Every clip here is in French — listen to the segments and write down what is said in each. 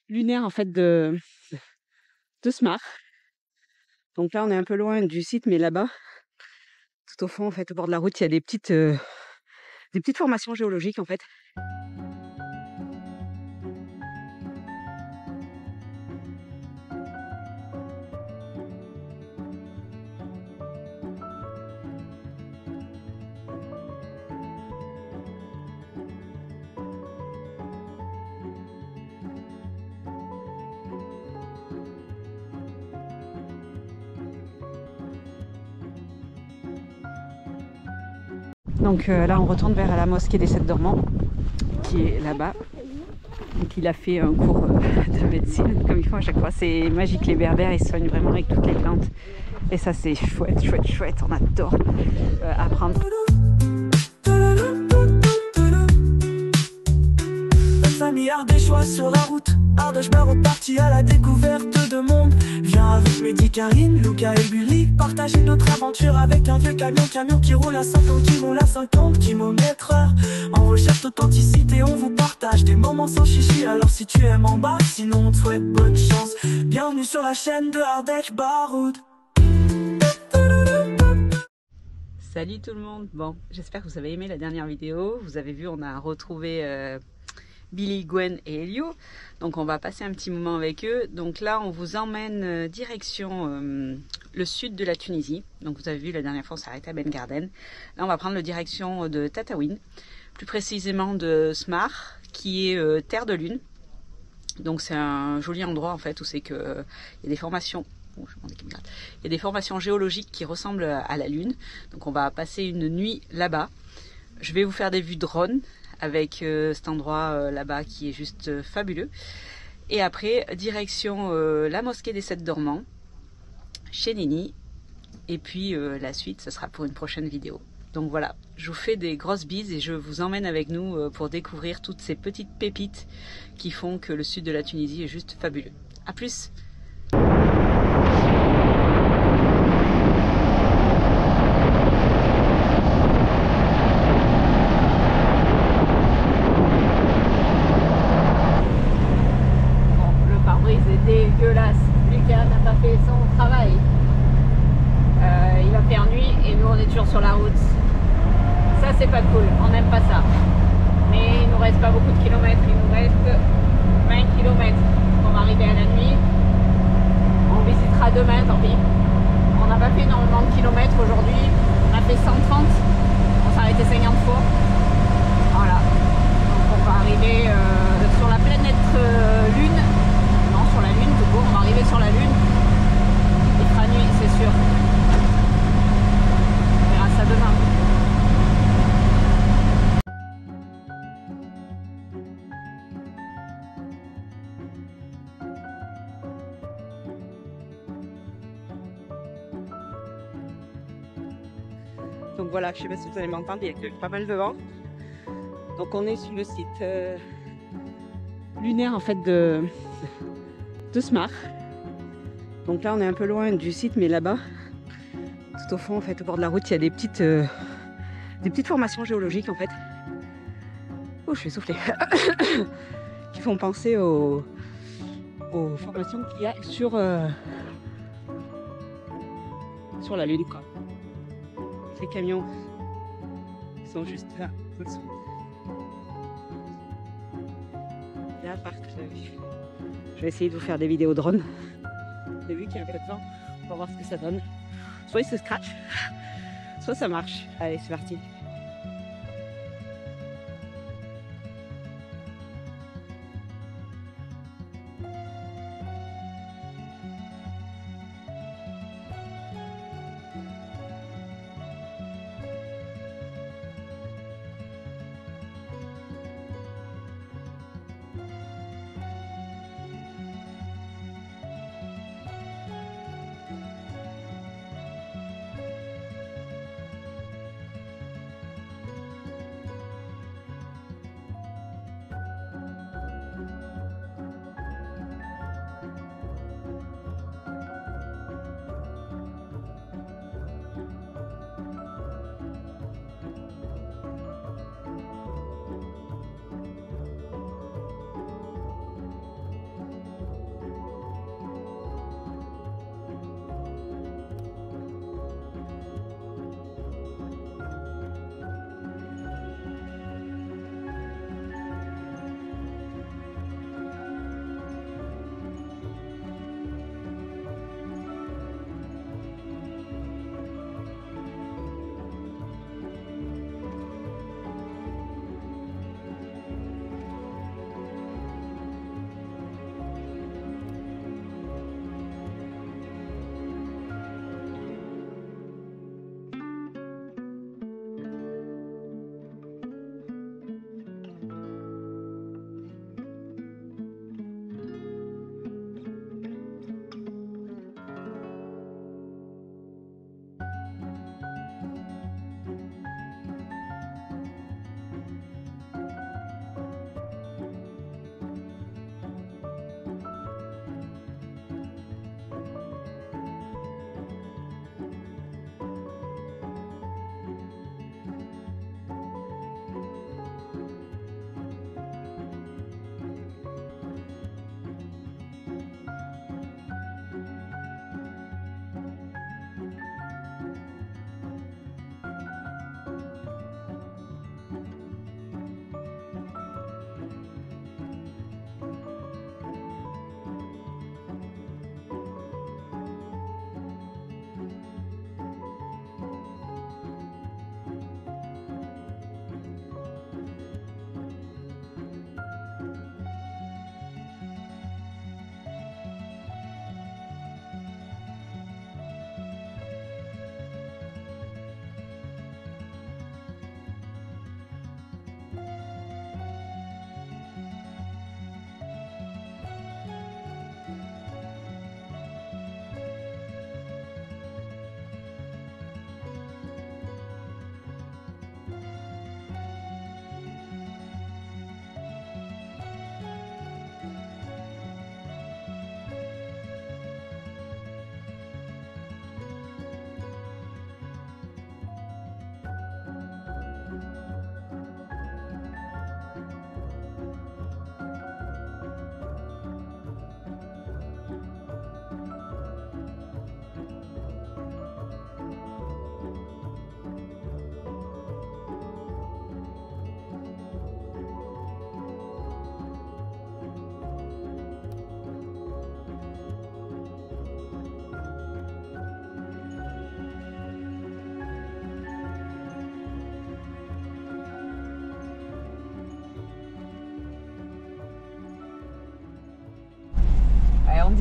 lunaire en fait de Smar. Donc là on est un peu loin du site, mais là-bas, tout au fond en fait, au bord de la route, il y a des petites formations géologiques en fait. Donc là on retourne vers la mosquée des 7 Dormants qui est là-bas. Donc il a fait un cours de médecine comme ils font à chaque fois. C'est magique, les berbères ils soignent vraiment avec toutes les plantes. Et ça c'est chouette, chouette, chouette, on adore apprendre. Famille ardéchois sur la route, Ardèche reparti à la découverte de monde. Viens avec Mehdi, Karine, Luca et Bully, partager notre aventure avec un vieux camion qui roule à 50 km/h. En recherche d'authenticité, on vous partage des moments sans chichi. Alors si tu aimes en bas, sinon on te souhaite bonne chance. Bienvenue sur la chaîne de Ardèche Baroud. Salut tout le monde. Bon, j'espère que vous avez aimé la dernière vidéo. Vous avez vu, on a retrouvé Billy, Gwen et Elio. Donc on va passer un petit moment avec eux. Donc là on vous emmène direction le sud de la Tunisie. Donc vous avez vu la dernière fois on s'est arrêté à Ben Garden. Là on va prendre la direction de Tataouine, plus précisément de Smar, qui est terre de lune. Donc c'est un joli endroit en fait où c'est que il y a des formations. Il y a des formations géologiques qui ressemblent à la lune. Donc on va passer une nuit là-bas. Je vais vous faire des vues drone avec cet endroit là-bas qui est juste fabuleux. Et après, direction la mosquée des 7 Dormants, chez Nini. Et puis la suite, ce sera pour une prochaine vidéo. Donc voilà, je vous fais des grosses bises et je vous emmène avec nous pour découvrir toutes ces petites pépites qui font que le sud de la Tunisie est juste fabuleux. A plus! Dégueulasse. Lucas n'a pas fait son travail. Il va faire nuit et nous on est toujours sur la route. Ça c'est pas cool, on n'aime pas ça. Mais il nous reste pas beaucoup de kilomètres, il nous reste 20 kilomètres. On va arriver à la nuit. On visitera demain, tant pis. On n'a pas fait énormément de kilomètres aujourd'hui. On a fait 130. On s'est arrêté 50 fois. Voilà. Donc on va arriver sur la planète Lune. Sur la lune, tout court, on va arriver sur la lune. Il fera nuit, c'est sûr. On verra ça demain. Donc voilà, je sais pas si vous allez m'entendre, il y a pas mal de vent. Donc on est sur le site lunaire en fait de Smar. Donc là on est un peu loin du site, mais là-bas, tout au fond en fait, au bord de la route, il y a des petites formations géologiques en fait. Oh, je vais souffler. Qui font penser aux formations qu'il y a sur la lune quoi. Ces camions sont juste là. Là, je vais essayer de vous faire des vidéos drone. Vous avez vu qu'il y a un peu de vent. On va voir ce que ça donne. Soit il se scratch, soit ça marche. Allez, c'est parti.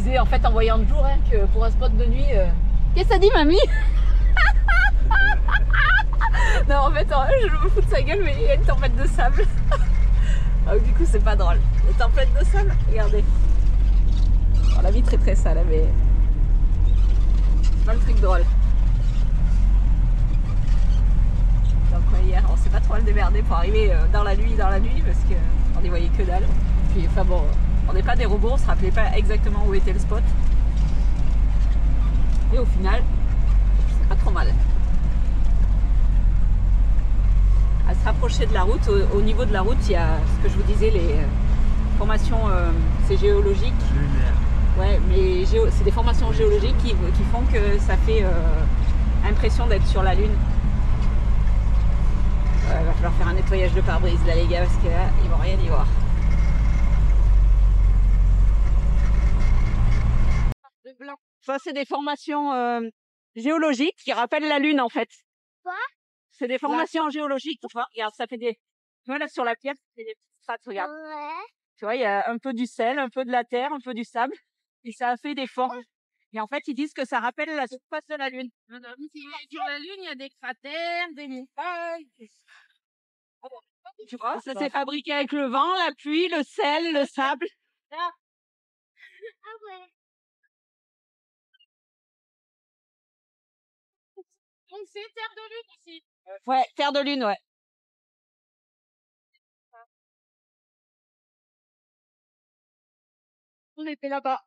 disait en fait en voyant le jour hein, que pour un spot de nuit. Qu'est-ce que ça dit, mamie? Non, en fait, je me fous de sa gueule, mais il y a une tempête de sable. Donc, du coup, c'est pas drôle. Les tempêtes de sable, regardez. Bon, la vitre est très sale, mais c'est pas le truc drôle. Donc, hier, on s'est pas trop mal démerdé pour arriver dans la nuit, parce qu'on n'y voyait que dalle. Puis, enfin bon, on n'est pas des robots, on se rappelait pas exactement où était le spot. Et au final, c'est pas trop mal. À se rapprocher de la route, au niveau de la route, il y a ce que je vous disais, les formations, c'est géologique. Ouais, mais c'est des formations géologiques qui font que ça fait impression d'être sur la Lune. Il va falloir faire un nettoyage de pare-brise là les gars, parce que là, ils vont rien y voir. Ça, c'est des formations géologiques qui rappellent la Lune en fait. Quoi? C'est des formations géologiques. Tu vois, regarde, ça fait des. Tu vois là sur la pierre, c'est des petites strates, regarde. Ouais. Tu vois, il y a un peu du sel, un peu de la terre, un peu du sable. Et ça a fait des formes. Et en fait, ils disent que ça rappelle la surface de la Lune. Sur la Lune, il y a des cratères, des montagnes. Tu vois, ça s'est fabriqué avec le vent, la pluie, le sel, le sable. Ah ouais. Donc c'est terre de lune ici. Ouais, terre de lune, ouais. On était là-bas.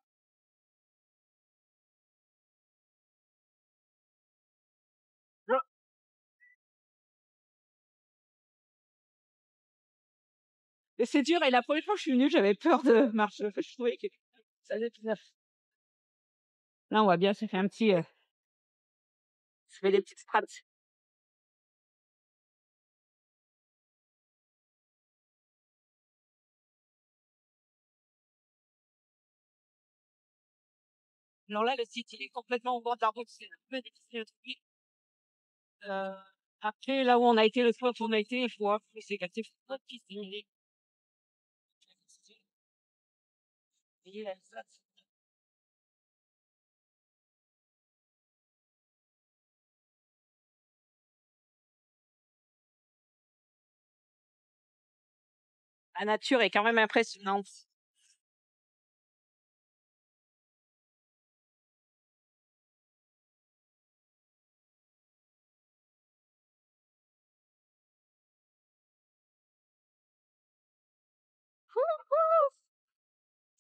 Et c'est dur, et la première fois que je suis venue, j'avais peur de marcher. Je trouvais que ça allait tout neuf. Là, on voit bien, ça fait un petit... ça fait des petites strates. Alors là, le site, il est complètement au bord de la route. C'est un peu difficile de trouver. Après, là où on a été, le soir où on a été, il faut c'est cassé. La nature est quand même impressionnante.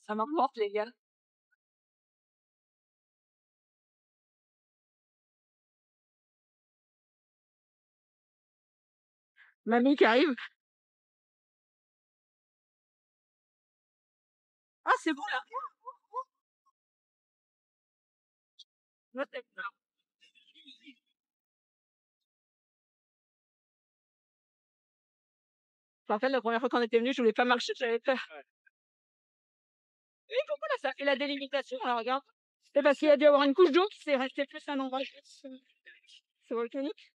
Ça m'emporte, les gars. Mamie qui arrive. Ah, c'est bon, là. En fait, la première fois qu'on était venu, je voulais pas marcher, j'avais peur. Ouais. Et pourquoi là, ça fait la délimitation, là, regarde. C'est parce qu'il y a dû y avoir une couche d'eau qui s'est restée plus un endroit. C'est volcanique.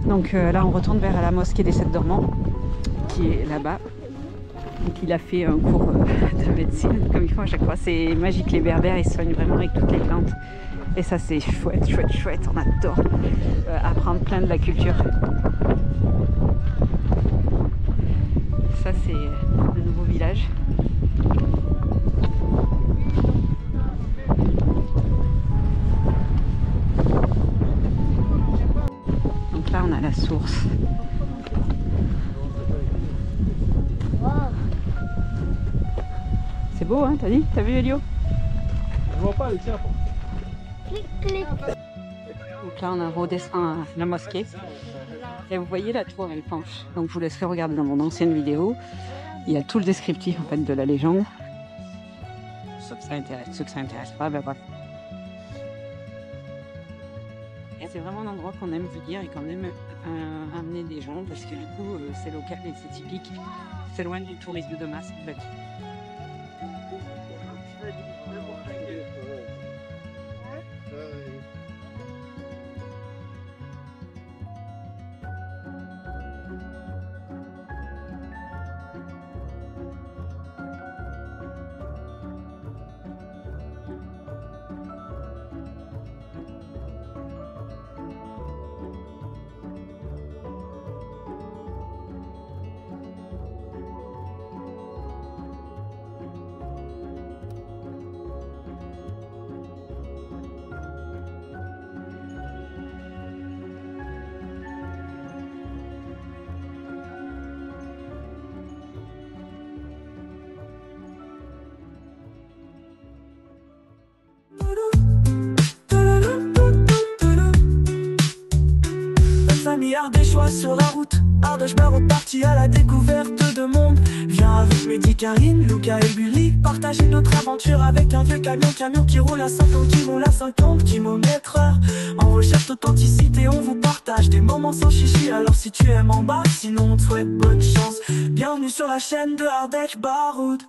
Donc là, on retourne vers la mosquée des 7 dormants, qui est là-bas. Donc il a fait un cours de médecine, comme ils font à chaque fois. C'est magique, les berbères, ils soignent vraiment avec toutes les plantes. Et ça, c'est chouette, chouette, chouette. On adore apprendre plein de la culture. Ça, c'est le nouveau village. Donc là, on a la source. C'est beau, hein, t'as dit? T'as vu, Elio? Je vois pas les tiens. Donc là, on redescend à la mosquée. Et vous voyez, la tour, elle penche. Donc je vous laisserai regarder dans mon ancienne vidéo. Il y a tout le descriptif en fait de la légende. Ceux que ça intéresse pas, ben voilà. Et c'est vraiment un endroit qu'on aime venir et qu'on aime amener des gens parce que du coup c'est local et c'est typique. C'est loin du tourisme de masse en fait. Famille ardéchoise sur la route, Ardèche me reparti à la découverte de monde. Viens avec Mehdi, Karine, Lucas et Billy, partager notre aventure avec un vieux camion qui roule à 50 km/h. En recherche d'authenticité, on vous partage des moments sans chichi. Alors si tu aimes en bas, sinon on te souhaite bonne chance. Bienvenue sur la chaîne de Ardèche Baroud.